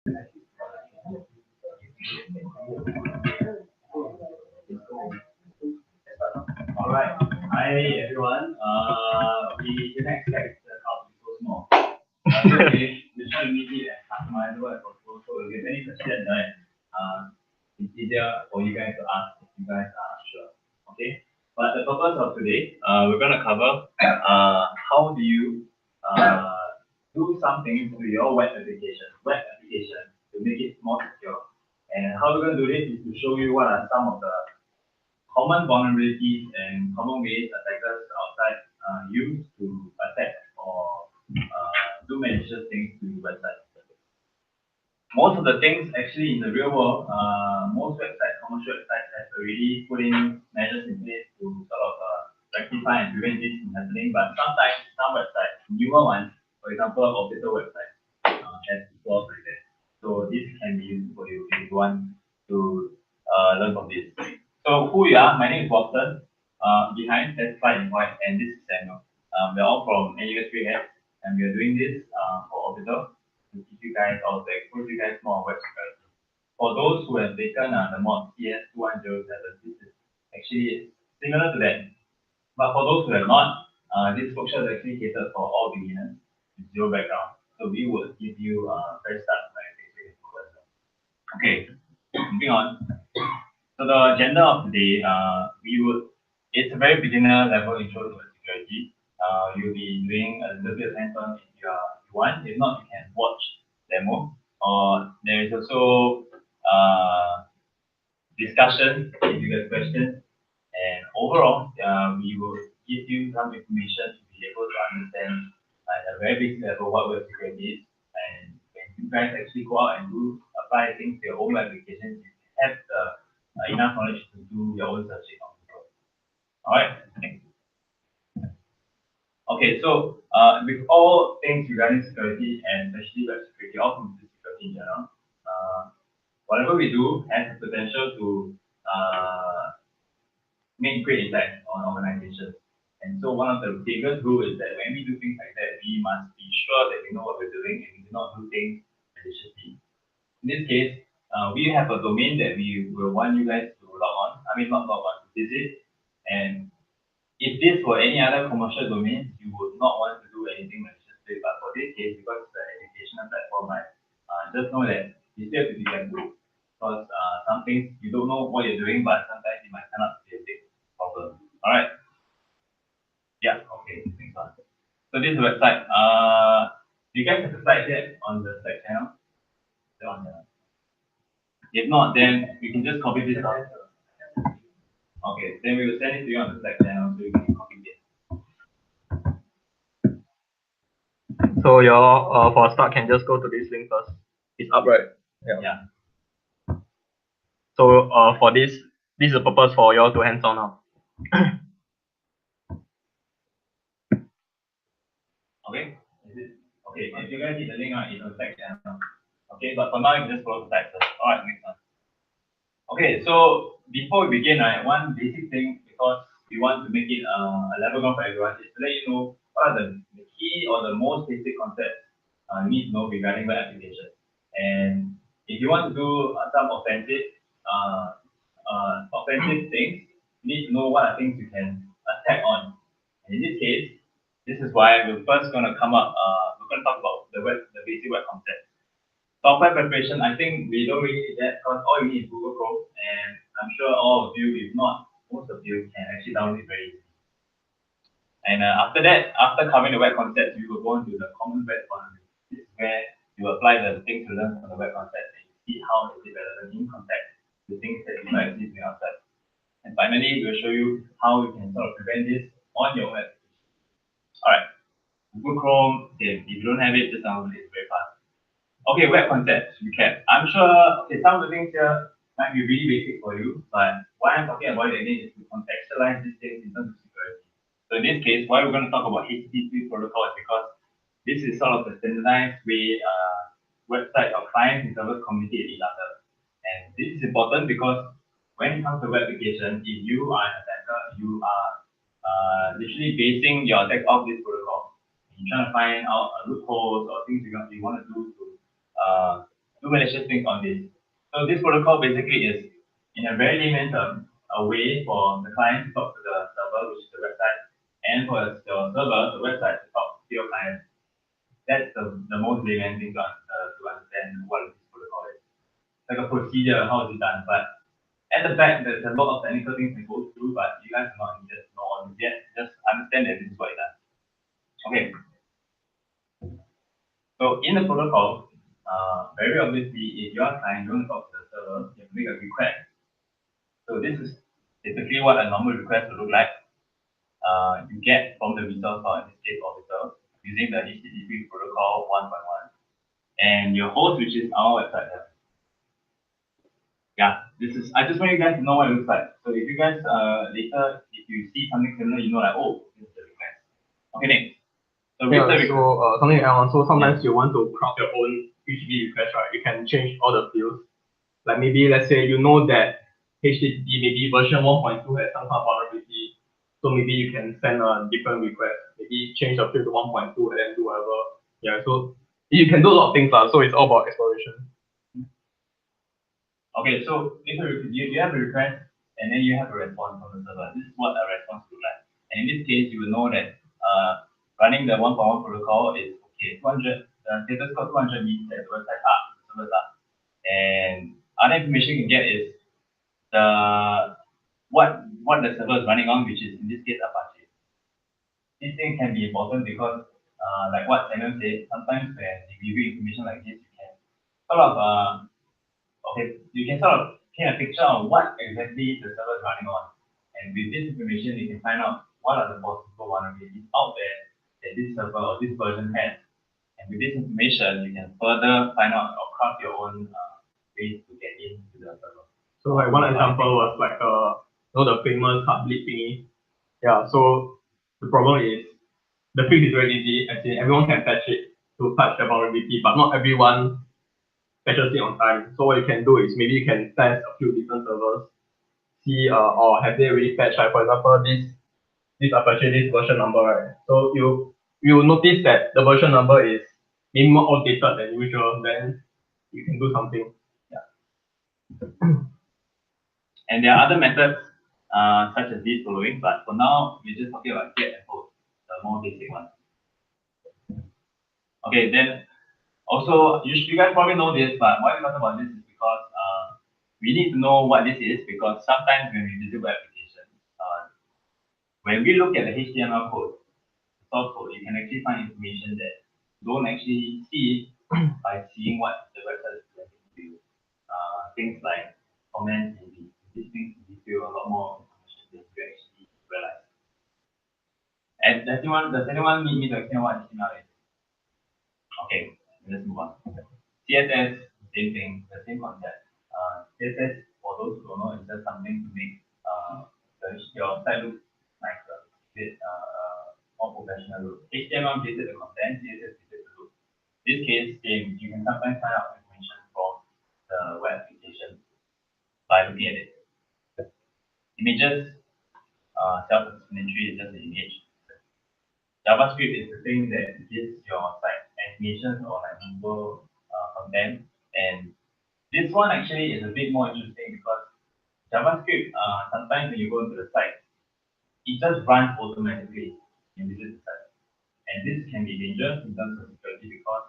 Alright. Hi everyone. We didn't expect the house to be so small. Okay, we try to make it as customizable as possible. So if you have any questions, right, it's easier for you guys to ask if you guys are sure. Okay. But the purpose of today, we're gonna cover how do you do something to your web application to make it more secure. And how we're gonna do this is to show you what are some of the common vulnerabilities and common ways attackers outside use to attack or do malicious things to websites. Most of the things actually in the real world, most websites, commercial websites have already put in measures in place to sort of rectify and prevent this from happening. But sometimes some websites, newer ones, for example, Orbital website, has flaws like that. So this can be useful for you if you want to learn from this. So who we are? My name is Watson. Behind that's Clyde in white, and this is Samuel. We're all from NUS Orbital, and we are doing this for Orbital to teach you guys or to expose you guys more on web security. For those who have taken the mod CS2107, this is actually similar to that. But for those who have not, this workshop is actually catered for all beginners with zero background. So we will give you a fresh start by basic info. Okay, moving on. So the agenda of today, it's a very beginner level intro to security. You'll be doing a little bit of hands-on if you want. If not, you can watch demo. Or there is also discussion if you get questions. And overall, we will give you some information to be able to understand at a very basic level what web security is. And when you guys actually go out and apply things to your own applications, you have the enough knowledge to do your own searching on Google. Alright, next. Okay, so with all things regarding security and especially web security, all computer security in general, whatever we do has the potential to make great impact on organizations. And so one of the biggest rules is that when we do things like that, we must be sure that we know what we're doing and we do not do things maliciously. In this case, we have a domain that we will want you guys to log on. Not log on, to visit. And if this were any other commercial domain, you would not want to do anything maliciously. But for this case, because it's an educational platform, right, just know that you still have to be careful. Because some things you don't know what you're doing, but sometimes it might turn out to be a big problem. All right. Yeah. Okay. Thanks. So this is the website. Do you guys have the site yet on the Slack channel? If not, then we can just copy this out. Okay, then we will send it to you on the Slack channel so you can copy it. So your for a start can just go to this link first. It's up, right? Yeah. So for this is the purpose for you all to hands on now. Okay. Okay? If you guys need the link, right, it's on the Slack channel. Okay, but for now you can just follow the steps. Alright, next one. Okay, so before we begin, right, one basic thing, because we want to make it a level ground for everyone, is to let you know what are the key or the most basic concepts you need to know regarding web applications. And if you want to do some offensive things, you need to know what are things you can attack on. And in this case, this is why we're first going to come up, we're going to talk about the basic web concepts. Software preparation, I think we don't really need that because all you need is Google Chrome, and I'm sure all of you, if not most of you, can actually download it very easily. And after that, after covering the web concepts, we will go into the common web vulnerabilities. This is where you apply the things you learn from the web concepts and you see how it's relevant in context to things that you might see doing outside. And finally, we'll show you how you can sort of prevent this on your web. Alright, Google Chrome, if you don't have it, just download it, it's very fast. Okay, web concepts, recap. I'm sure, some of the things here might be really basic for you, but why I'm talking about it again is to contextualize these things in terms of security. So in this case, why we're going to talk about HTTP protocol is because this is sort of the standardized way websites or clients and servers communicate with each other. And this is important because when it comes to web application, if you are an attacker, you are literally basing your attack off this protocol. You're trying to find out loopholes or things you want to do to do malicious things on this. So this protocol basically is, in a very layman term, a way for the client to talk to the server, which is the website, and for your server, the website, to talk to your client. That's the most layman thing to understand what this protocol is. Like a procedure, how is it done? But at the back, there's a lot of technical things to go through, but you guys are not needed to know all this yet. Just understand that this is what it does. Okay. So in the protocol, very obviously, if you are client, you want to talk to the server, you have to make a request. So this is typically what a normal request will look like. You get from the resource file, in this case Orbital, using the HTTP protocol 1.1, and your host, which is our website here. Yeah, this is, I just want you guys to know what it looks like. So if you guys later, if you see something similar, you know like, oh, this is the request. Okay, next. So something else. So sometimes you want to craft your own HTTP request, right? You can change all the fields. Like maybe let's say you know that HTTP maybe version 1.2 has some kind of vulnerability. So maybe you can send a different request. Maybe change the field to 1.2 and then do whatever. Yeah, so you can do a lot of things, so it's all about exploration. Okay, so if you have a request and then you have a response from the server. This is what a response looks like. And in this case, you will know that running the 1.1 protocol is okay. 200, the status code 200 means that the website up, the server's up. And other information you can get is the what the server is running on, which is in this case Apache. This thing can be important because, like what Samuel said, sometimes when you review information like this, you can sort of you can sort of paint a picture of what exactly the server is running on. And with this information, you can find out what are the possible vulnerabilities out there that this server or this version has. And with this information, you can further find out or craft your own ways to get into the server. So like one example was like the famous heartbleed thingy. Yeah, so the problem is the fix is very easy, as in everyone can patch it to patch the vulnerability, but not everyone patches it on time. So what you can do is maybe you can test a few different servers, see or have they already patched, like for example this Apache this version number, right? So you notice that the version number is maybe more outdated than usual, then you can do something. Yeah. And there are other methods such as these following, but for now we're just talking about get and post, the more basic one. Okay, then also you guys probably know this, but why we talk about this is because we need to know what this is, because sometimes when we visit web applications, when we look at the HTML code, source code, you can actually find information that you don't actually see by seeing what the website is presenting to you. Things like comments and these things detail a lot more information than you actually realize. And does anyone need me to explain what HTML is? Okay, let's move on. CSS, same thing, the same concept. CSS, for those who don't know, is just something to make your site look nicer, more professional look. HTML gives it the content, CSS gives it the look. In this case, same. You can sometimes find out information from the web application by looking at it. Images, self-explanatory is just an image. JavaScript is the thing that gives your site animations or like movable content. And this one actually is a bit more interesting because JavaScript, sometimes when you go into the site, it just runs automatically when you visit the site. And this can be dangerous in terms of security because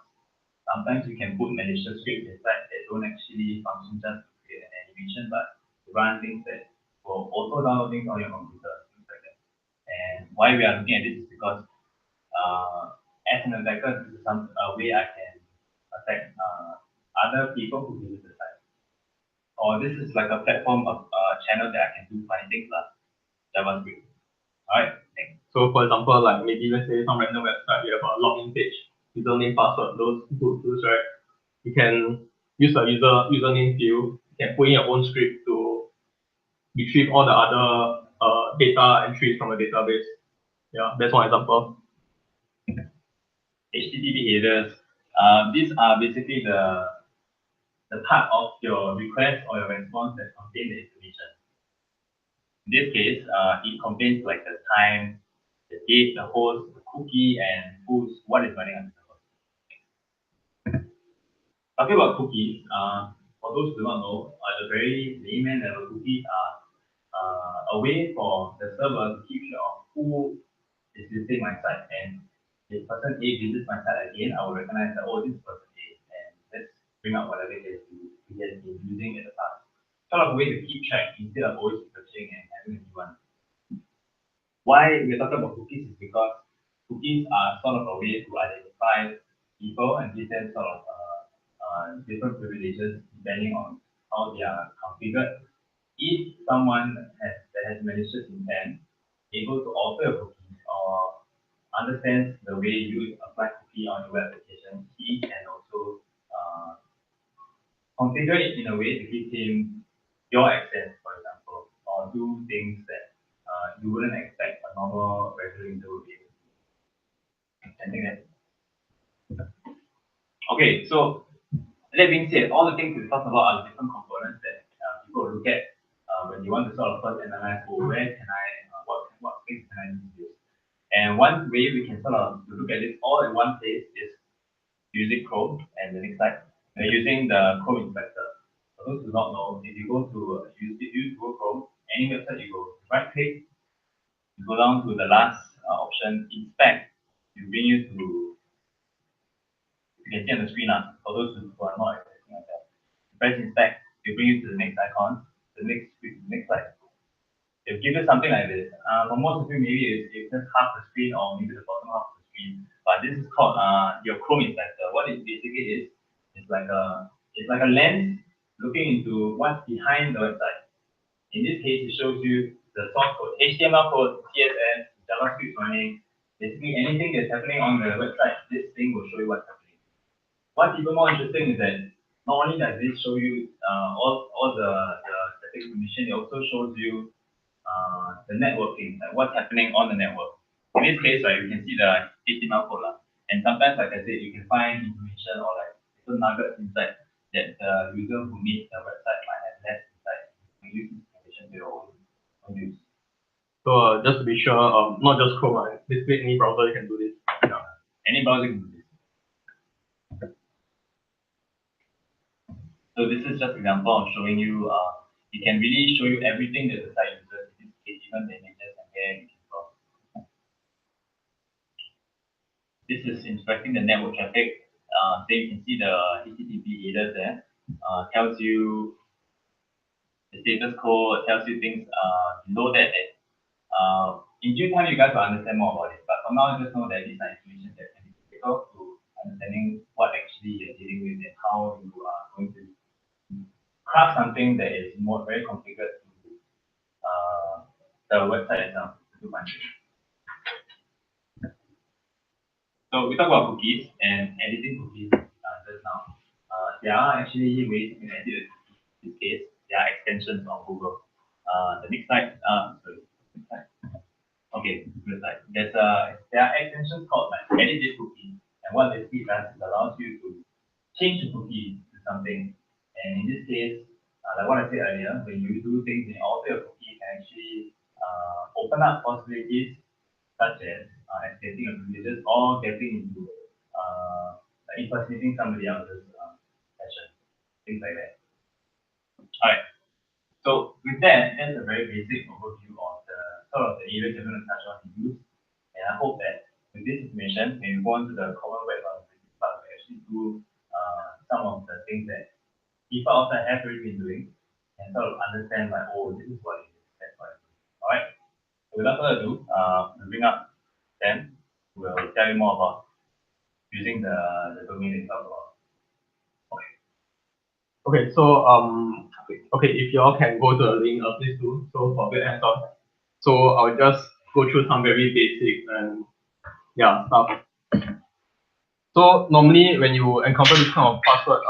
sometimes you can put malicious scripts inside that don't actually function just to create an animation, but to run things that will auto download things on your computer, things like that. And why we are looking at this is because as an attacker, this is a way I can attack other people who visit the site. Or this is like a platform of channel that I can do funny things like JavaScript. Alright, next. So for example, like maybe let's say some random website, you have a login page, username, password, those good tools, right? You can use a username field, you can put in your own script to retrieve all the other data entries from a database. Yeah, that's one example. HTTP headers. These are basically the part of your request or your response that contain the information. In this case, it contains like the time, the date, the host, the cookie, and what is running on the server. Talking about cookies, for those who do not know, the very layman level cookies are a way for the server to keep track of who is visiting my site. And if person A visits my site again, I will recognize that, oh, this is person A, and let's bring up whatever it is we have been using in the past. Sort of a way to keep track instead of always searching and having a new one. Why we're talking about cookies is because cookies are sort of a way to identify people and give them sort of different privileges depending on how they are configured. If someone that has malicious intent able to alter a cookie or understands the way you apply cookie on your web application, he can also configure it in a way to give him your access, for example, or do things that you wouldn't expect a normal regular user would be able to do. Something that. Okay, so that being said, all the things we talked about are different components that people look at when you want to sort of first analyze, oh, where can I, what things can I use? And one way we can sort of look at this all in one place is using Chrome. And the next slide, we're using the Chrome inspector. For those who do not know, if you go to use Google Chrome, any website you go, right click, you go down to the last option, inspect, you bring you to, you can see on the screen now, for those who are not accessing like that. Press inspect, you bring you to the next icon, the next slide. It'll give you something like this. For most of you, maybe it's just half the screen or maybe the bottom half of the screen. But this is called your Chrome inspector. What it basically is, it's like a lens looking into what's behind the website. In this case, it shows you the source code, HTML code, CSS, JavaScript running, basically anything that's happening on the website. This thing will show you what's happening. What's even more interesting is that not only does this show you all the static information, it also shows you the networking, like what's happening on the network. In this case, right, you can see the HTML code, and sometimes, like I said, you can find information or like little nuggets inside that the user who needs the website might have left inside. You can use this information to your own use. So just to be sure, not just Chrome, basically any browser you can do this. Yeah. Any browser can do this. So this is just an example of showing you, it can really show you everything that the site uses, in this case, even the images and where you can go. This is inspecting the network traffic. So you can see the HTTP headers there. Tells you the status code, tells you things below that. In due time, you guys will understand more about it. But for now, just know that these are information that can be critical to understanding what actually you're dealing with and how you are going to craft something that is more very configured to the website itself to function. So we talk about cookies and editing cookies just now. There are actually ways you can edit a cookie. In this case, there are extensions on Google. The next slide, sorry, next slide. Okay, good slide. There are extensions called like edit this cookie, and what this does is allows you to change the cookie to something. And in this case, like what I said earlier, when you do things in alter your cookie, you can actually open up possibilities such as escalating your privileges or getting into impersonating somebody else's session, things like that. Alright, so with that, that's a very basic overview of the sort of the areas you're going to touch on and use. And I hope that with this information, when we go on to the common web vulnerability part, we actually do some of the things that people outside have already been doing and sort of understand like, oh, this is what it is. That's what it is. Alright. So without further ado, we'll bring up Sam, who will tell you more about using the domain itself. Okay, so okay, if you all can go to the link, please do. So for the hands-on. So I'll just go through some very basic and stuff. So normally when you encounter this kind of password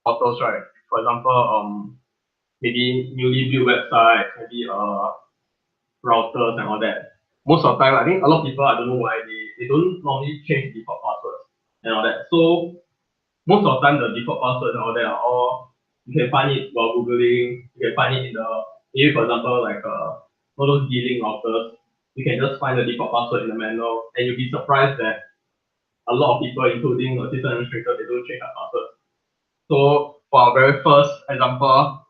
portals, right? For example, maybe newly built websites, maybe routers and all that. Most of the time, I think a lot of people, I don't know why, they don't normally change default passwords and all that. So most of the time, the default passwords and all that are all, you can find it while Googling, you can find it in the, maybe for example, like all those D-Link routers, you can just find the default password in the manual, and you'll be surprised that a lot of people, including the system administrator, they don't change their passwords. So for our very first example,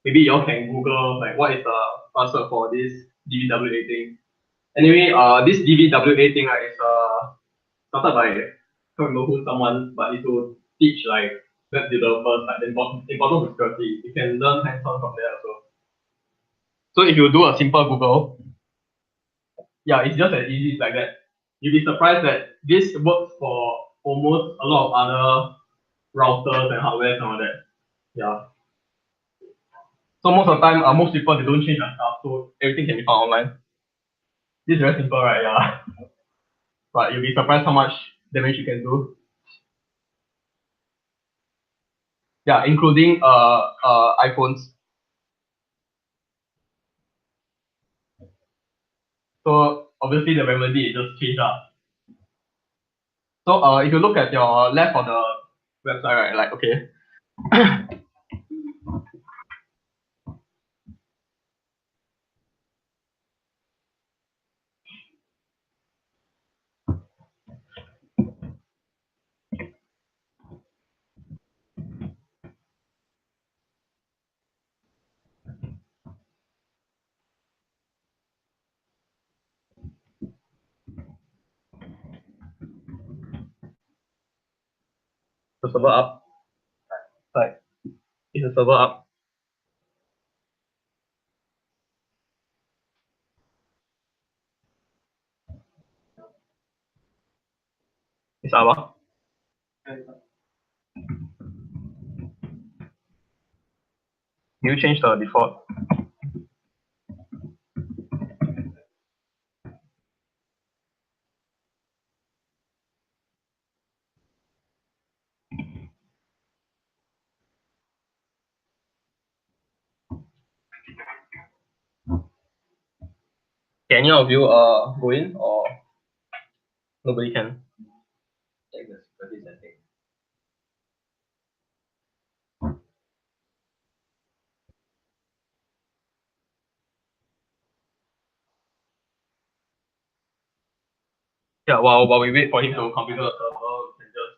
maybe you all can Google like what is the password for this DVWA thing. Anyway, this DVWA thing right, is started by, I don't know who someone, but it will teach like web developers like the importance of security. You can learn hands-on from there also. So if you do a simple Google, yeah, it's just as easy like that. You'll be surprised that this works for almost a lot of other routers and hardware and all that. Yeah. So most of the time, most people they don't change their stuff, so everything can be found online. This is very simple, right? Yeah. But you'll be surprised how much damage you can do. Yeah, including iPhones. So obviously the remedy is just change that. So if you look at your left of the website, right, like okay. The server up. Like, is the server up? It's up. You change the default. Can any of you go in or nobody can? Check the security setting. Yeah, while we wait for him to configure the server, we can just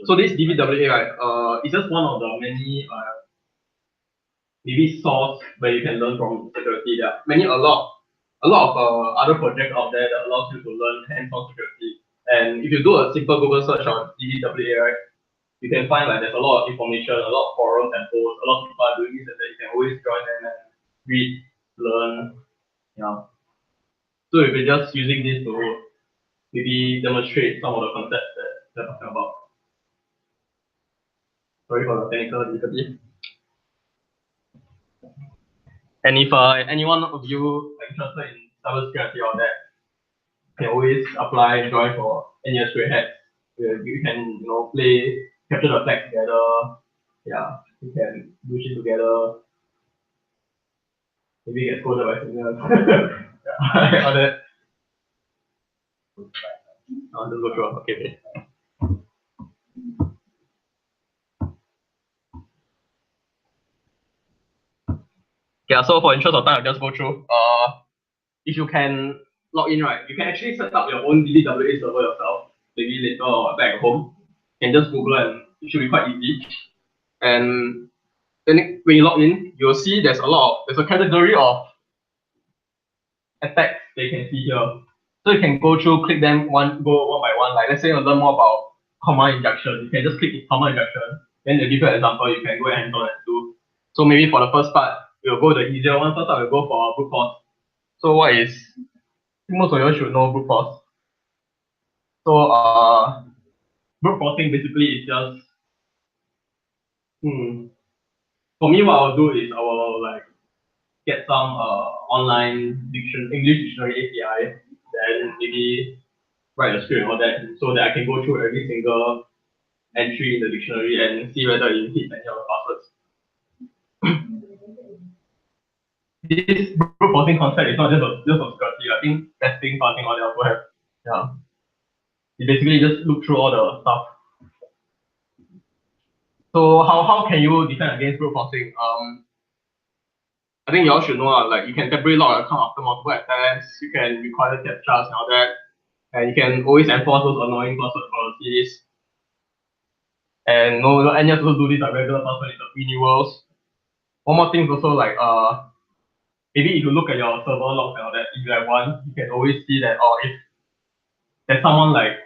so this DVWA, right, it's just one of the many maybe source where you can learn from security. There are a lot of other projects out there that allows you to learn hands-on security. And if you do a simple Google search on DVWA, right, you can find like there's a lot of information, a lot of forums and posts, a lot of people are doing this, and then you can always join them and read, learn. Yeah. So if you're just using this to maybe demonstrate some of the concepts that they're talking about. Sorry for the technical difficulty. And if anyone of you are interested in cybersecurity or that, can always apply and join for NUS Grey Hat. You can play capture the flag together. Yeah, you can do shit together. Maybe get scolded by seniors. Yeah, all that. I'll just go through. Okay. Yeah, so for interest of time, I'll just go through. If you can log in, right, you can actually set up your own DVWA server yourself, maybe later or back at home. You can just Google and it should be quite easy. And then when you log in, you'll see there's a category of attacks they can see here. So you can go through, click them go one by one. Like let's say you learn more about command injection. You can just click command injection. Then they give you an example, you can go hands on and do. So maybe for the first part, we'll go the easier one. First part, we'll go for brute force. So what is, I think most of you should know brute force. So brute forcing basically is just for me what I'll do is I will like get some online English dictionary API, then maybe write a script and all that so that I can go through every single entry in the dictionary and see whether it hits any of the passwords. This brute forcing concept is not just of security. I think testing, parsing, all that also have. Yeah. You basically just look through all the stuff. So how can you defend against brute forcing? I think you all should know like you can temporarily log an account after multiple attempts. You can require captchas and all that. And you can always enforce those annoying password policies. And and you have to do this like regular password renewals. One more thing is also like maybe if you look at your server logs and all that, if you have one, you can always see that if there's someone like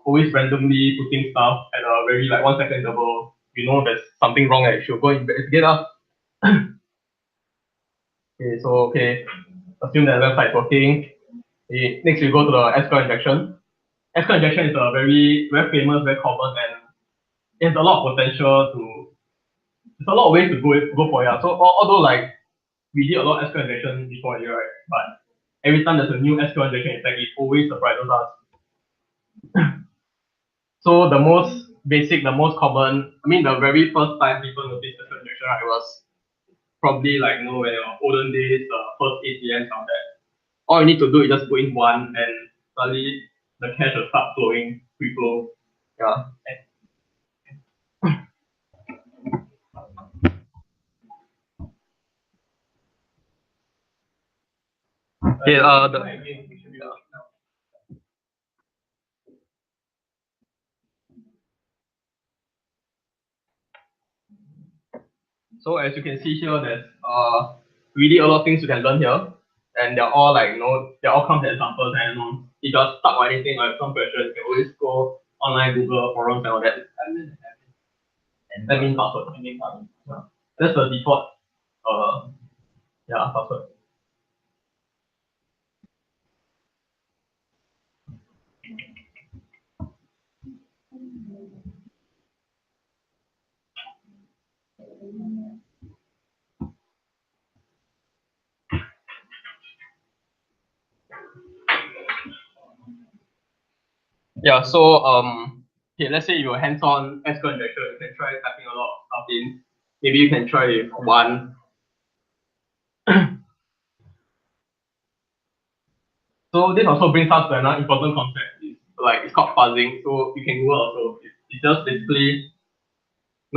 always randomly putting stuff at a very like 1 second interval, there's something wrong and you should go investigate us. Okay, assume that the website is working. Okay, next we go to the SQL injection. SQL injection is a very very famous, very common, and it has a lot of potential to. There's a lot of ways to go for it. So although like we did a lot of SQL injection before here, right? But every time there's a new SQL injection attack, it always surprises us. So the most basic, the most common, the very first time people noticed SQL injection, right, was probably like in your olden days, the first ATMs on that. All you need to do is just put in one, and suddenly the cash will start flowing, free flow. Yeah. Okay, so as you can see here, there's really a lot of things you can learn here, and they're all like they all come as examples, and if you're stuck or anything or have some questions, you can always go online, Google forums and all that. Admin password. Yeah. That's the default password. Yeah, so okay, let's say you're hands-on SQL injection, you can try typing a lot of stuff in. Maybe you can try with one. So this also brings us to another important concept. It's called fuzzing. So you can Google also. It's just basically,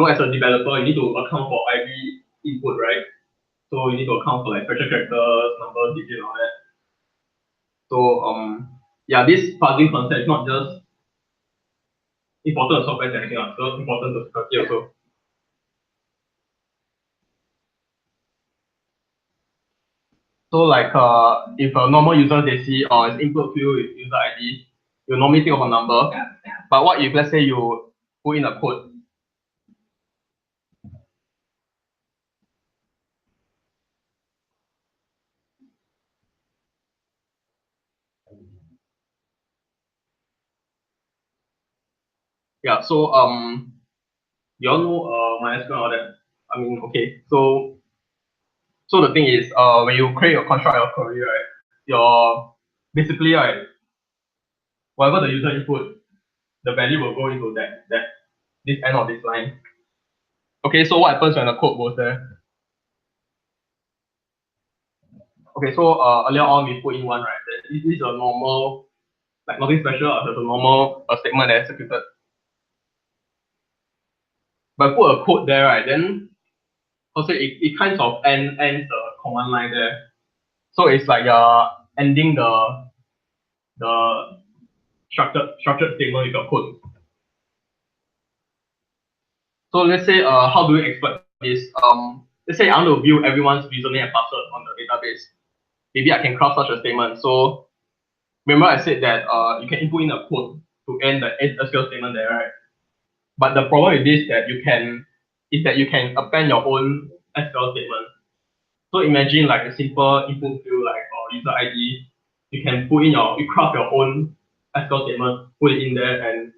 as a developer, you need to account for every input, right? So you need to account for like special characters, numbers, digits, and all that. So yeah, this fuzzing concept is not just important to software and everything else, so important to security also. So like if a normal user they see its input field with user ID, you normally think of a number. But what if let's say you put in a code? Yeah, so you all know MySQL and all that. Okay. So the thing is when you create your construct your query, right, your basically right, whatever the user input, the value will go into this end of this line. Okay, so what happens when the code goes there? Okay, so earlier on we put in one, right? This is a normal, like nothing special, just a normal statement that executed. But put a code there, right? Then also it kind of ends the command line there. So it's like ending the structured statement with your code. So let's say how do we exploit this? Let's say I want to view everyone's username and password on the database. Maybe I can craft such a statement. So remember I said that you can input in a code to end the SQL statement there, right? But the problem with this that you can append your own SQL statement. So imagine like a simple input field like user ID. You can put in you craft your own SQL statement, put it in there, and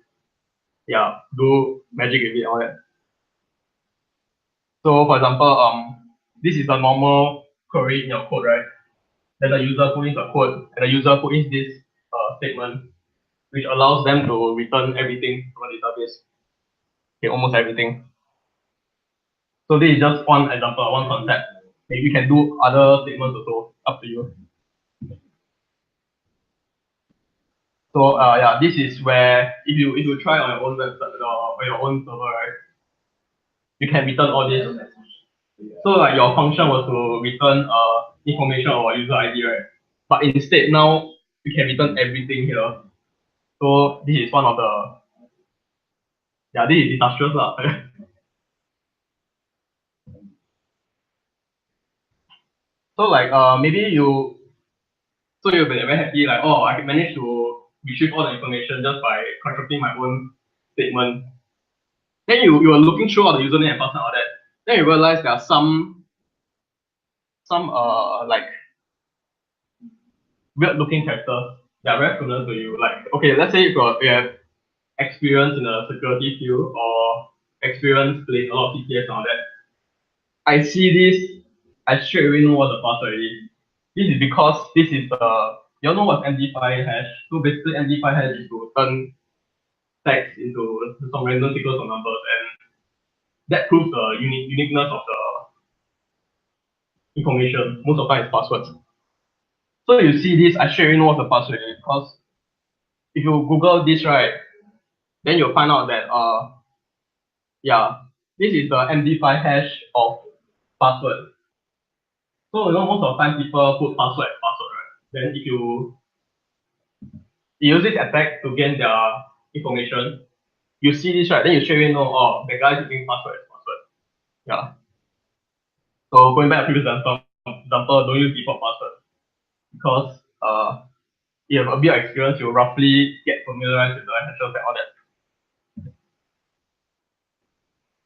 do magic with it all that. So for example, this is a normal query in your code, right? Then the user put in the code, and the user put in this statement, which allows them to return everything from the database. Okay, almost everything. So this is just one example, one concept. Maybe you can do other statements also, up to you. So this is where if you try on your own website or your own server, right, you can return all this. So like your function was to return information about user ID, right? But instead now you can return everything here. So this is one of the, yeah, this is disastrous lah. So like maybe you'll be very happy like, oh, I can manage to retrieve all the information just by constructing my own statement. Then you are looking through all the username and password and all that. Then you realize there are some like weird looking characters that are very familiar to you. Like, okay, let's say you have experience in the security field or experience playing a lot of TTS and all that. I see this, I straight away know what the password is. This is because this is you all know what MD5 hash. So basically MD5 hash is to turn text into some random sequence of numbers, and that proves the uniqueness of the information. Most of the time is passwords. So you see this, I straight away know what the password is, because if you Google this, right, then you'll find out that yeah, this is the MD5 hash of password. So you know most of the time people put password as password, right? Then if you use this attack to gain their information, you see this, right? Then you straight away know, oh, the guy is using password as password. Yeah. So going back to previous example, don't use default password, because you have a bit of experience, you roughly get familiarized with the hashes and all that.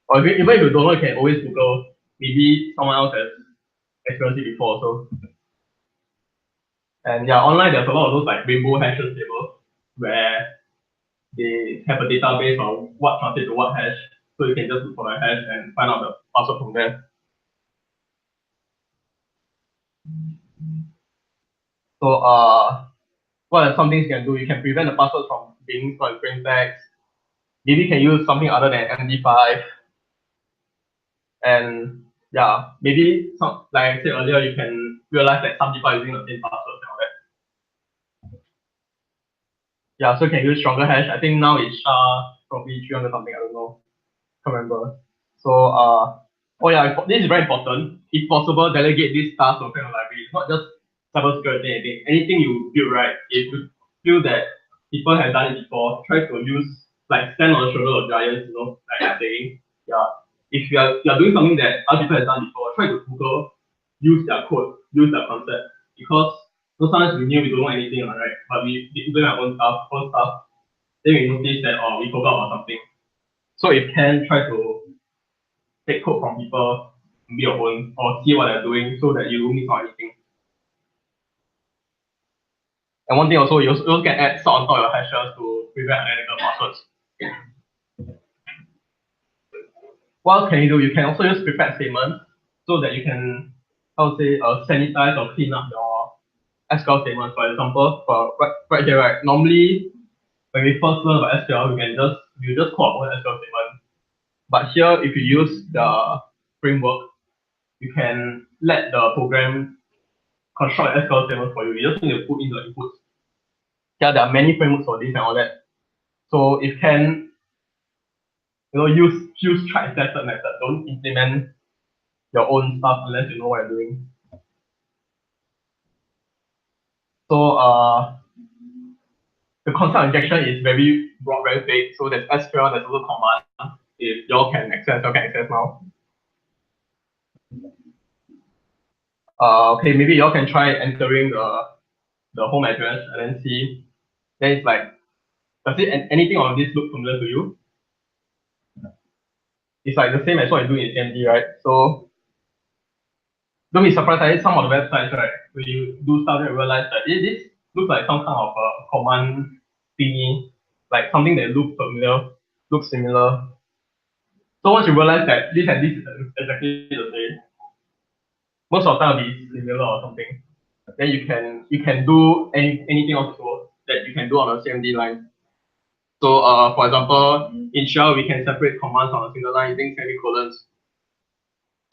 Or even if you don't know, you can always Google. Maybe someone else has experienced it before also. And yeah, online there's a lot of those like rainbow hashes tables where they have a database on what translates to what hash, so you can just look for the hash and find out the password from there. So what are some things you can do? You can prevent the password from being stored in plain text. Maybe you can use something other than MD5. And yeah, maybe some, like I said earlier, you can realize that some people are using the same password and all that. Yeah, so you can use stronger hash. I think now it's probably 300 something, I don't know. Can't remember. So oh yeah, this is very important. If possible, delegate this task to a friend or library. It's not just cybersecurity anything. Anything you build, right? If you feel that people have done it before, try to use like stand on the shoulder of giants, you know, like I'm saying. Yeah. If you are doing something that other people have done before, try to Google, use their code, use their concept. Because sometimes we don't know anything, right? But we doing our own stuff, then we notice that we forgot about something. So if can, try to take code from people, be your own, or see what they're doing so that you don't miss out anything. And one thing also, you also can add salt on top of your hashes to prevent unethical passwords. What else can you do? You can also use prepared statements so that you can, sanitize or clean up your SQL statements. For example, right here, right? Normally, when we first learn about SQL, you just call our own SQL statement. But here, if you use the framework, you can let the program construct SQL statements for you. You just need to put in the inputs. Yeah, there are many frameworks for this and all that. So if can, use tried and tested method. Don't implement your own stuff unless you know what you're doing. So the concept injection is very broad, very big. So there's SQL, there's also command. If y'all can access now. Okay, maybe y'all can try entering the home address and then see. Then it's like, does it anything on this look familiar to you? It's like the same as what you do in CMD, right? So don't be surprised that some of the websites, right, when you do stuff and realize that this looks like some kind of command thingy, like something that looks similar. So once you realize that this and this is exactly the same, most of the time it'll be similar or something. Then you can do anything also that you can do on a CMD line. So for example, in shell we can separate commands on a single line using semicolons.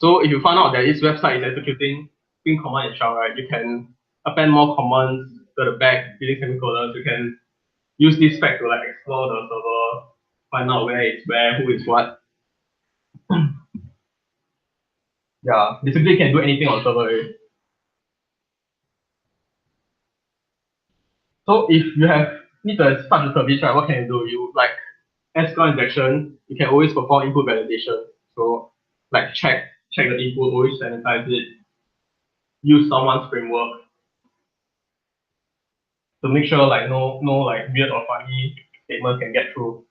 So if you find out that this website is executing command in shell, right, you can append more commands to the back using semicolons. You can use this spec to like explore the server, find out where it's where, who is what. Yeah, basically you can do anything on server. So if you have need to have such a service, right? What can you do? You like SQL injection, you can always perform input validation. So like check the input, always sanitize it, use someone's framework to make sure like no like weird or funny statements can get through.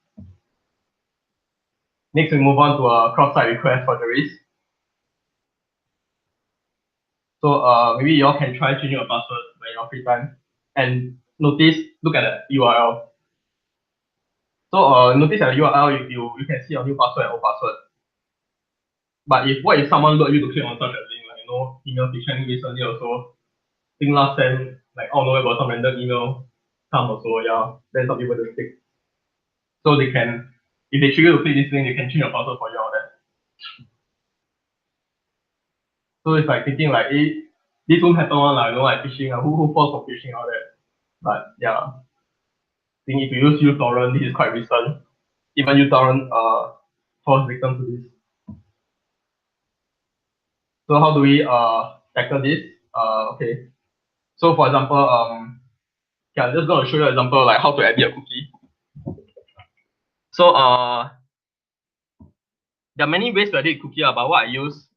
Next we move on to a cross-site request forgeries. So maybe y'all can try changing your password when you're free time. And look at the URL. So notice at the URL you can see your new password and old password. But what if someone got you to click on such a link, like email phishing recently also. I think last time like out of nowhere got some random email come also, yeah. Then some people just click. So they can, if they trigger to click this link, they can change your password for you all that. So it's like thinking like, this won't happen one like like phishing, who falls for phishing all that. But yeah, I think if you use uTorrent, this is quite recent. Even uTorrent falls victim to this. So how do we tackle this? Okay. So for example, yeah, I'm just going to show you an example like how to edit a cookie. So there are many ways to edit cookie, but what I use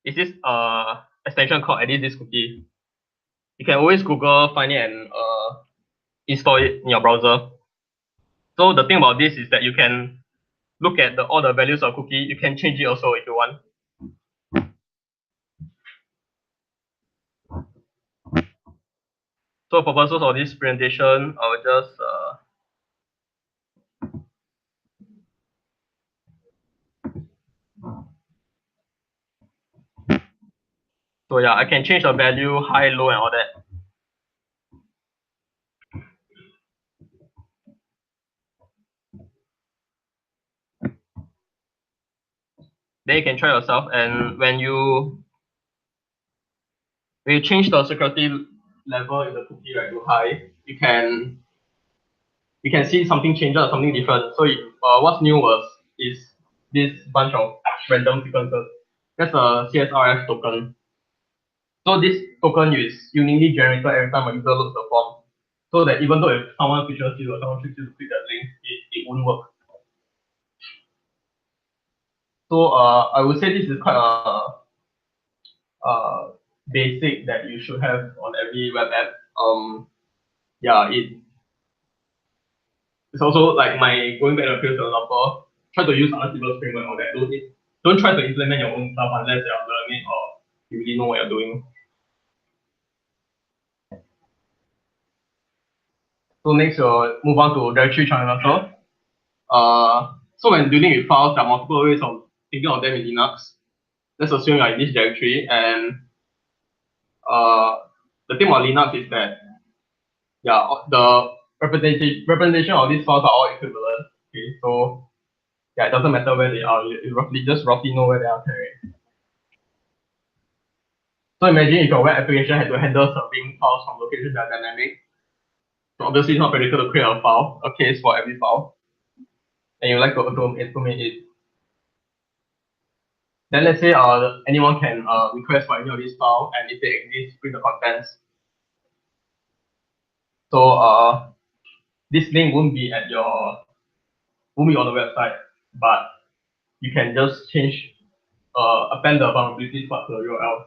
is this extension called edit this cookie. You can always Google, find it, and install it in your browser. So the thing about this is that you can look at all the values of cookie. You can change it also if you want. So for purposes of this presentation, I'll just so yeah, I can change the value high, low, and all that. Then you can try yourself, and when you change the security level in the cookie right to high, you can see something changes or something different. So what's new is this bunch of random sequences. That's a CSRF token. So this token is uniquely generated every time a user loads the form. So that even though if someone features you or someone tricks you to click that link, it won't work. So I would say this is quite a basic that you should have on every web app. Yeah, it's also like my going back to the previous example, try to use other people's framework or that. Don't try to implement your own stuff unless you're learning or you really know what you're doing. So next we'll move on to directory traversal. So when dealing with files, there are multiple ways of thinking of them in Linux. Let's assume you're in this directory, and the thing about Linux is that yeah, the representation of these files are all equivalent. Okay, so yeah, it doesn't matter where they are. You roughly know where they are carried. So imagine if your web application had to handle serving files from locations that are dynamic. So obviously it's not practical to create a case for every file, and you like to automate it. Then let's say anyone can request for any of these files, and if they exist, print the contents. So this link won't be on the website, but you can just change append the vulnerabilities part to the URL.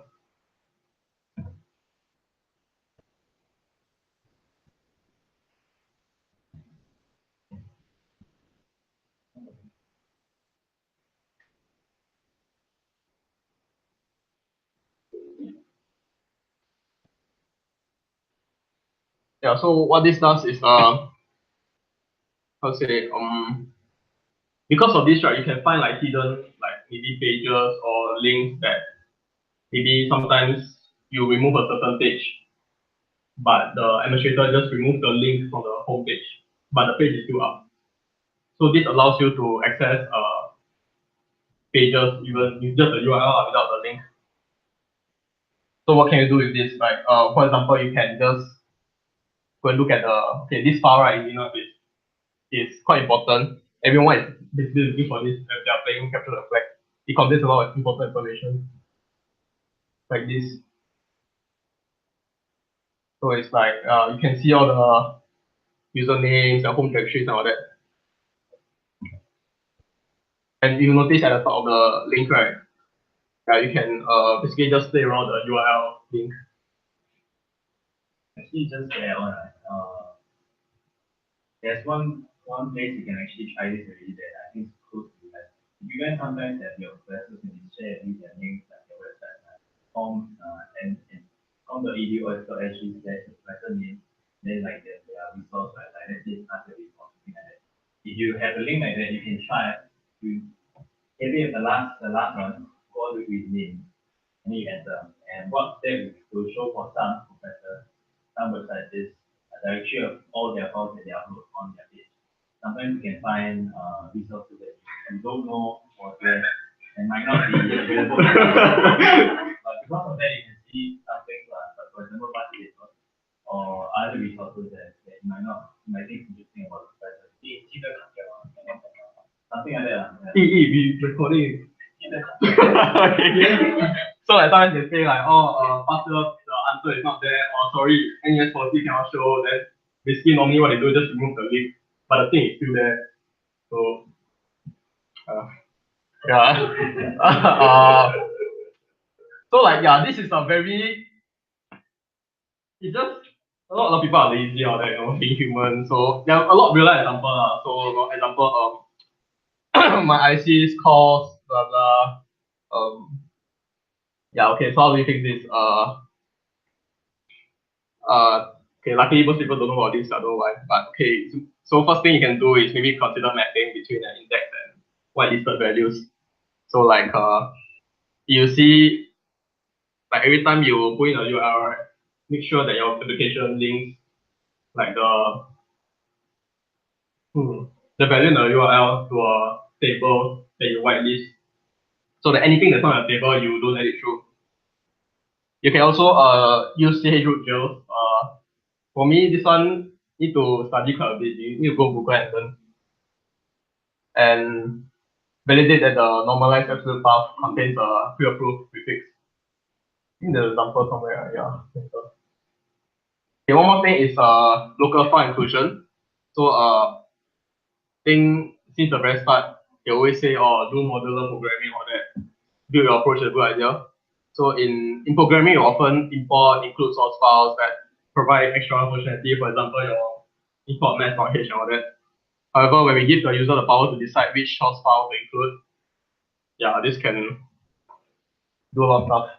Yeah, so what this does is how to say because of this, right, you can find like hidden like maybe pages or links that maybe sometimes you remove a certain page, but the administrator just removes the link from the home page, but the page is still up. So this allows you to access pages even with just the URL without the link. So what can you do with this? Like for example, you can just go and look at this file right in Linux is quite important. Everyone is basically looking for this if they are playing capture the flag. It contains a lot of important information like this. So it's like you can see all usernames, their home directories and all that. And you notice at the top of the link, right? Yeah, you can basically just play around the URL link. Actually, just add on, there's one place you can actually try this already that I think is close to that. You guys sometimes have your professors and you share with their links like their website, and com.edu/SG/professor name, then like their resource, right? Like let's say after resource, something like that. If you have a link like that, you can try to maybe the last one, go all the way with name, and you enter. And what step will show for some professors, some websites is a directory of all their files that they upload on their page. Sometimes you can find resources that you don't know what's there and might not be available. But because of that, you can see some things, for example, facilitators or other resources that you might think interesting about the website. Something like that. We recording. Okay. So like sometimes they say like, oh, password, the answer is not there, or sorry, NUS policy cannot show. Then basically normally what they do is just remove the link, but the thing is still there. So yeah. So like yeah, this is a very, it's just a lot of people are lazy or that, being human. So there are a lot of real life example. So for example, my IC's course, blah blah. Yeah, okay, so how do we fix this? Okay, luckily most people don't know about this, I don't know why. But okay, so first thing you can do is maybe consider mapping between an index and whitelisted values. So like you see, like every time you put in a URL, right, make sure that your application links like the value in the URL to a table that you whitelist. So that anything that's not a table, you don't let it through. You can also use chroot jails. For me, this one need to study quite a bit. You need to go Google and learn. And validate that the normalized absolute path contains a pre-approved prefix. I think there's an example somewhere, yeah. Okay, one more thing is local file inclusion. So since the very start, they always say, oh, do modular programming or that. Build your approach is a good idea. So in programming, you often import, include source files that provide extra functionality. For example, your import math.h and all that. However, when we give the user the power to decide which source file to include, yeah, this can do a lot of stuff.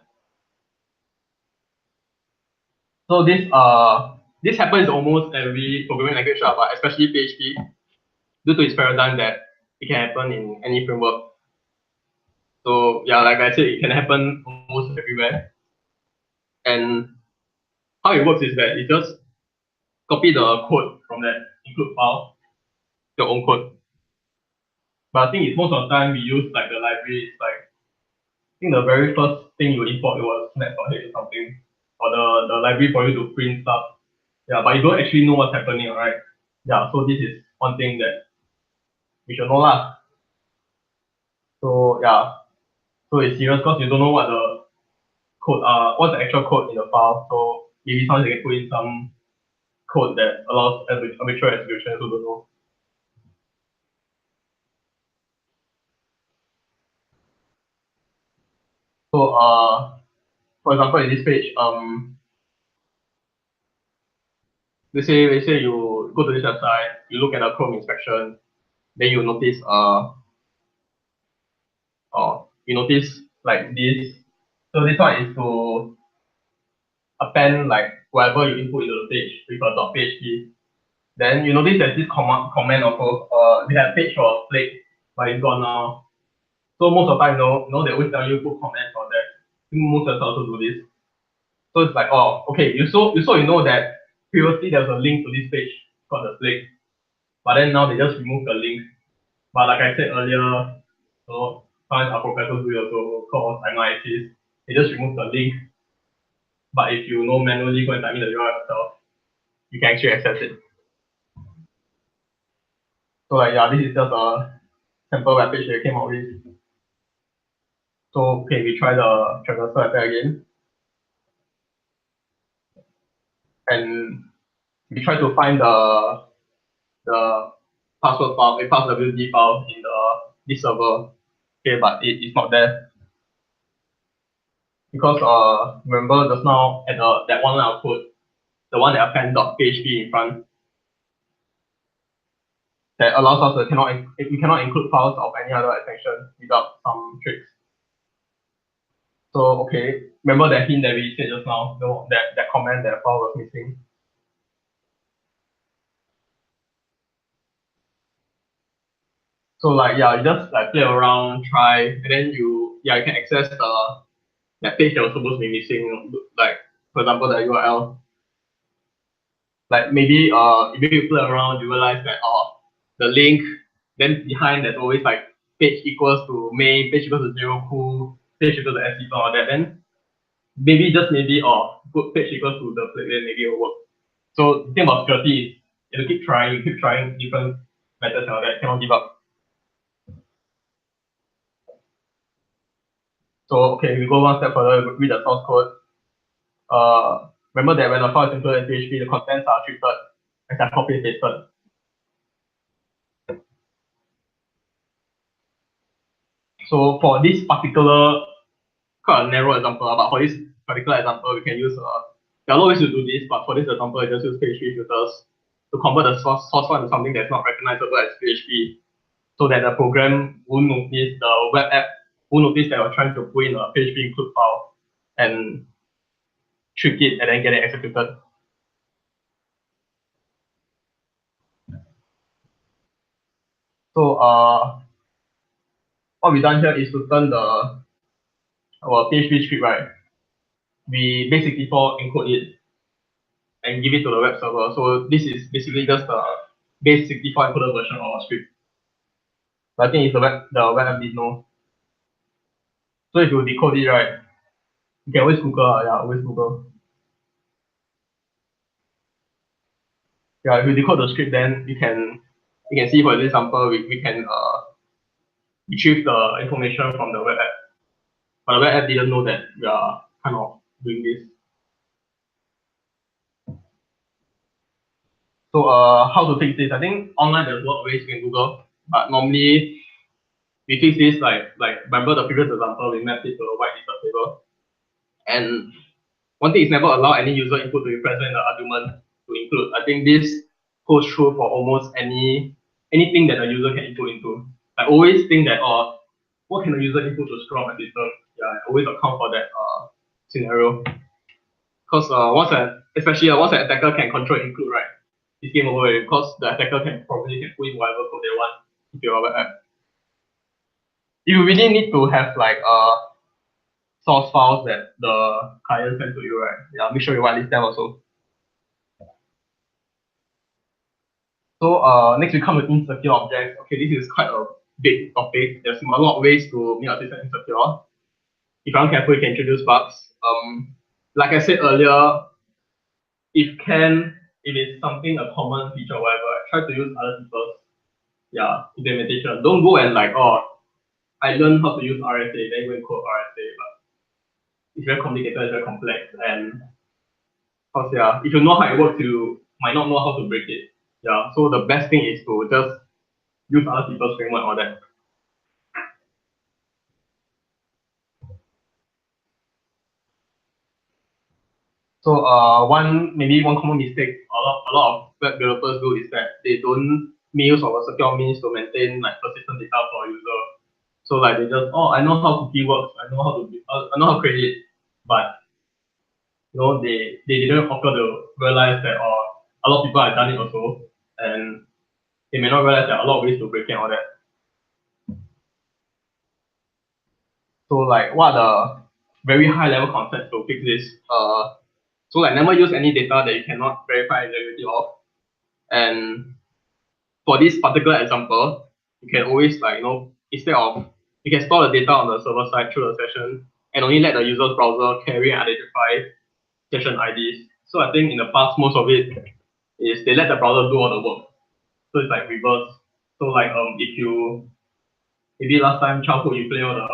So this happens almost every programming language, but especially PHP, due to its paradigm that it can happen in any framework. So yeah, like I said, it can happen almost everywhere. And how it works is that you just copy the code from that include file, your own code. But I think it's most of the time we use like the libraries, like I think the very first thing you import it was math.h or something, or the library for you to print stuff. Yeah, but you don't actually know what's happening, right? Yeah, so this is one thing that we should know lah. So yeah, so it's serious because you don't know what the code what's the actual code in the file. So maybe sometimes they can put in some code that allows arbitrary execution, so don't know. So for example in this page, let's say you go to this website, you look at the Chrome inspection, then you notice you notice like this. So this one is to append like whatever you input into the page with a .php. Then you notice there's this comment of they have page for flake, but it's gone now. So most of the time, they always tell you put comments on that. I think most websites also do this. So it's like, oh, okay, you know that previously there was a link to this page called the flake, but then now they just remove the link. But like I said earlier, sometimes our professors will also call ICs. They just remove the link. But if you know manually go and type in the URL yourself, you can actually access it. So like yeah, this is just a sample web page they came out with. So okay, we try the traversal attack again. And we try to find the the password file, a passwd file in this server. Okay, but it's not there. Because remember just now at that one line of code, the one that append.php in front, that allows us to we cannot include files of any other extension without some tricks. So okay, remember that hint that we said just now, that comment that file was missing. So like yeah, you just like play around, try, and then you can access that page that was supposed to be missing, like for example the URL. Like maybe you play around, you realize that the link, then behind there's always like page equals to Meng, page equals to 0 cool, page equals to SQL and all that, then maybe put page equals to the plugin, maybe it'll work. So the thing about security is you keep trying different methods and all that, cannot give up. So okay, we go one step further, read the source code. Remember that when the file is included in PHP, the contents are treated as a copy and pasted. So for this particular quite a narrow example, but for this particular example, we can use there are a lot of ways to do this, but for this example, I just use PHP filters to convert the source file into something that's not recognizable as PHP, so that the program won't notice, the web app won't notice that we're trying to put in a PHP include file and trick it and then get it executed. So what we've done here is to turn our PHP script, right? We base64 encode it and give it to the web server. So this is basically just the base64 encoded version of our script. But I think it's the web app didn't know. So if you decode it, right, you can always Google, always Google. Yeah, if you decode the script, then you can see, for example, we can retrieve the information from the web app. But the web app didn't know that we are kind of doing this. So how to fix this? I think online there's a lot of ways you can Google, but normally we fix this like remember the previous example, we mapped it to a whitelisted table. And one thing is never allow any user input to be present in the argument to include. I think this holds true for almost anything that a user can input into. I always think that what can a user input to scroll my system? Yeah, I always account for that scenario. Because especially once an attacker can control include, right? It's game over because the attacker can put in whatever code they want into your web app. You really need to have like source files that the client sends to you, right? Yeah, make sure you whitelist them also. So next we come to insecure objects. Okay, this is quite a big topic. There's a lot of ways to make our system insecure. If you're careful, you can introduce bugs. Like I said earlier, if it's something a common feature or whatever, try to use other people's implementation. Don't go and like, I learned how to use RSA, then go and code RSA, but it's very complicated, it's very complex, and if you know how it works, you might not know how to break it. Yeah, so the best thing is to just use other people's framework or that. So maybe one common mistake a lot of web developers do is that they don't make use of a secure means to maintain like persistent data for a user. So like they just I know how cookie works, I know how to create it, but they didn't occur to realize that a lot of people have done it also, and they may not realize there are a lot of ways to break it and all that. So like what are the very high level concepts to fix this? So like never use any data that you cannot verify the integrity of. And for this particular example, you can always instead of you can store the data on the server side through the session and only let the user's browser carry and identify session IDs. So I think in the past most of it is they let the browser do all the work. So it's like reverse. So like if you maybe last time childhood you play all the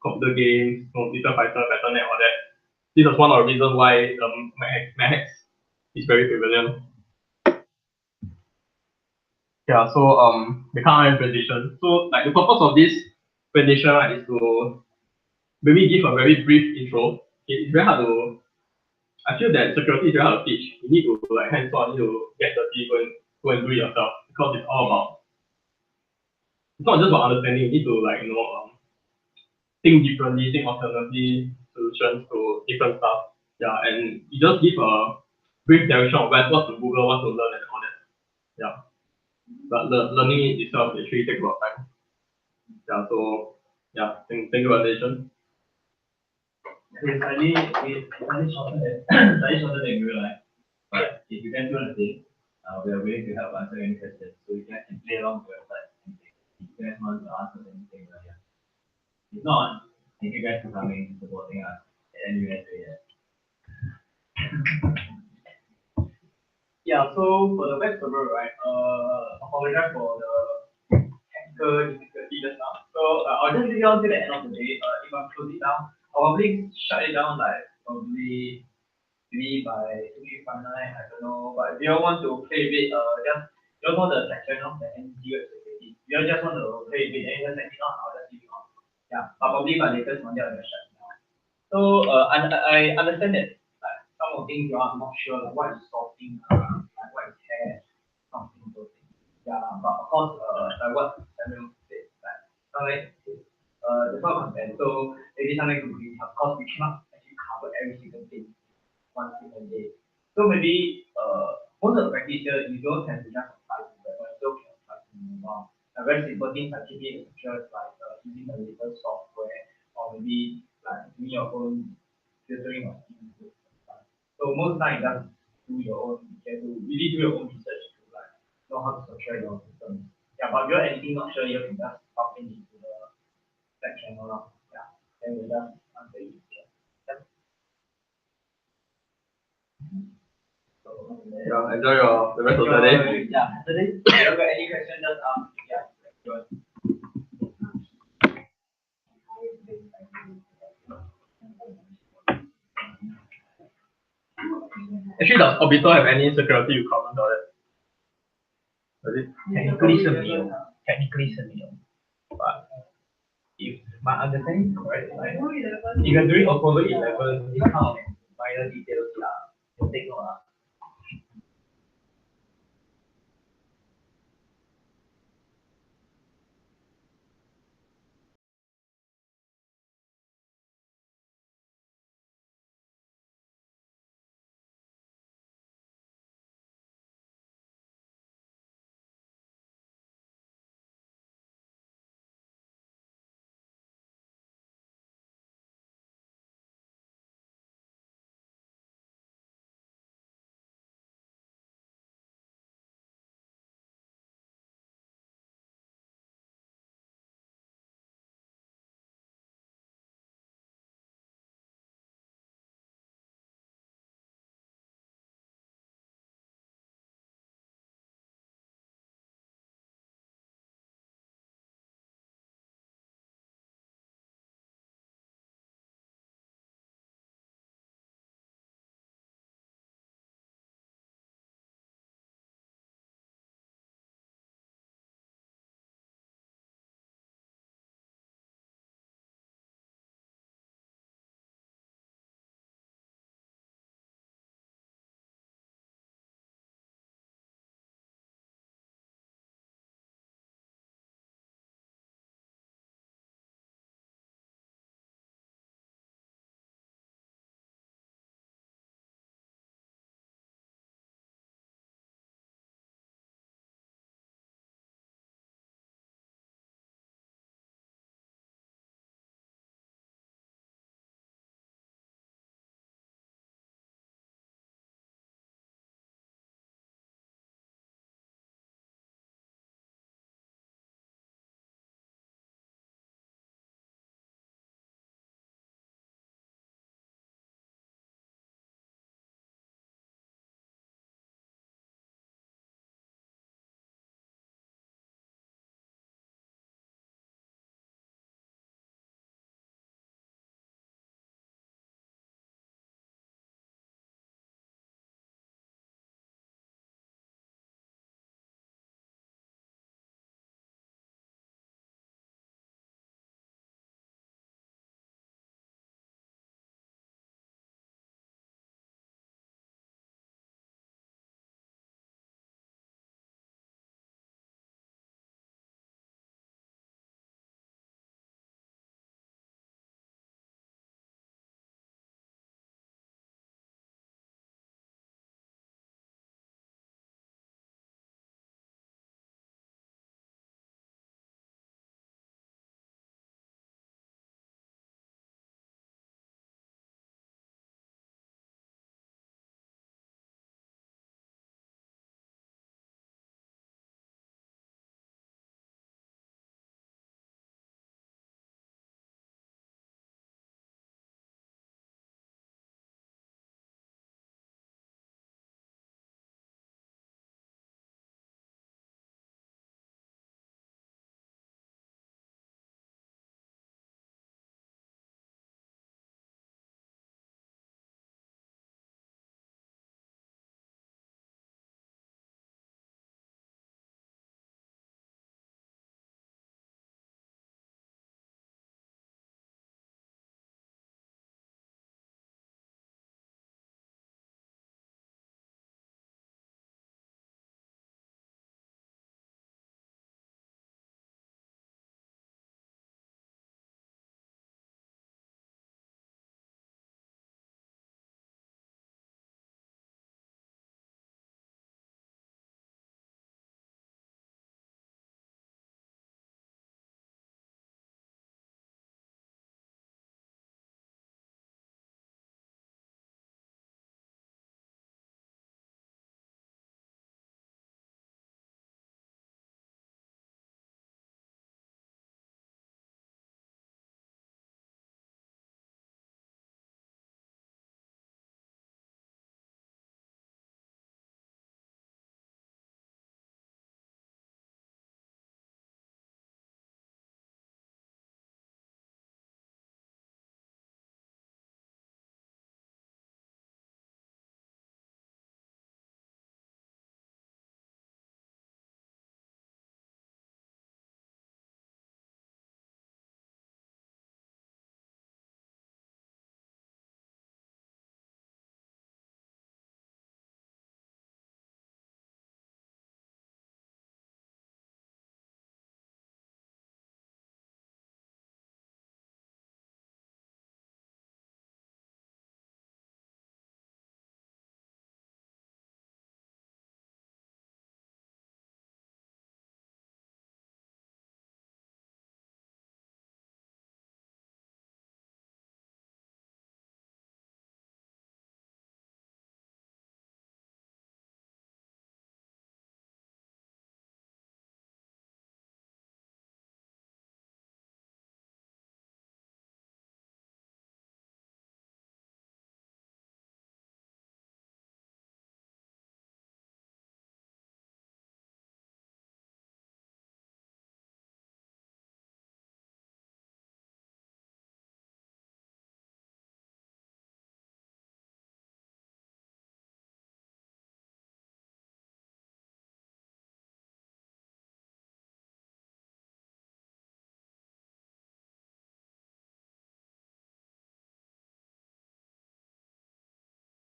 computer games, Little Fighter, Battle.net, all that. This was one of the reasons why Meng is very prevalent. Yeah, so they can't have presentation. So like the purpose of this presentation, right, is to maybe give a very brief intro. It's very hard to. I feel that security is very hard to teach. You need to like hands-on, you need to get dirty, go and do it yourself because it's all about. It's not just about understanding. You need to like think differently, think alternative solutions to different stuff. Yeah, and you just give a brief direction of what to Google, what to learn, and all that. Yeah, but learning it itself actually takes a lot of time. Yeah, so yeah, thank you for the attention. It's slightly shorter than slightly shorter than you realize. But if you can do anything, we are willing to help answer any questions. So you guys can play along with the website and if you guys want to answer anything, yeah. If not, thank you guys for coming and supporting us at NUS. Yeah, so for the web server, right, apologize for the technical difficulty just now. So I'll just leave it on till the end of the day. If I close it down, I'll probably shut it down like probably maybe by 2359, I don't know. But if you all want to play a bit, just you all know the section of the NG web security. If you all just want to play a bit and just let me know, I'll just leave it on. Yeah, but probably by latest Monday I'll just shut it down. So I understand that like some of things you are not sure like what is sorting, like what is hash, something those things. Yeah, but of course like what Samuel said, like sometimes there's no content. So maybe sometimes of course we cannot actually cover every single thing one single day. So maybe most of the practice here you don't have to just apply to that, but you still can apply to mobile. Very simple things like keeping it secure, like using the latest software or maybe like doing your own filtering of things. So most time you just do your own, you have to really do your own research to like know how to secure your system. Yeah, but if you're anything not sure, you can just pop in into the Slack channel now. Yeah, then we'll just answer you. Yeah. Yeah, enjoy the rest of the day. Yeah, today. If you got any question, just ask. Yeah, go on. Actually, does Orbital have any security requirements on it? Does it? Technically是没有 but if my understanding is correct, like if you're doing Apollo 11, this kind of minor details, yeah, you take note.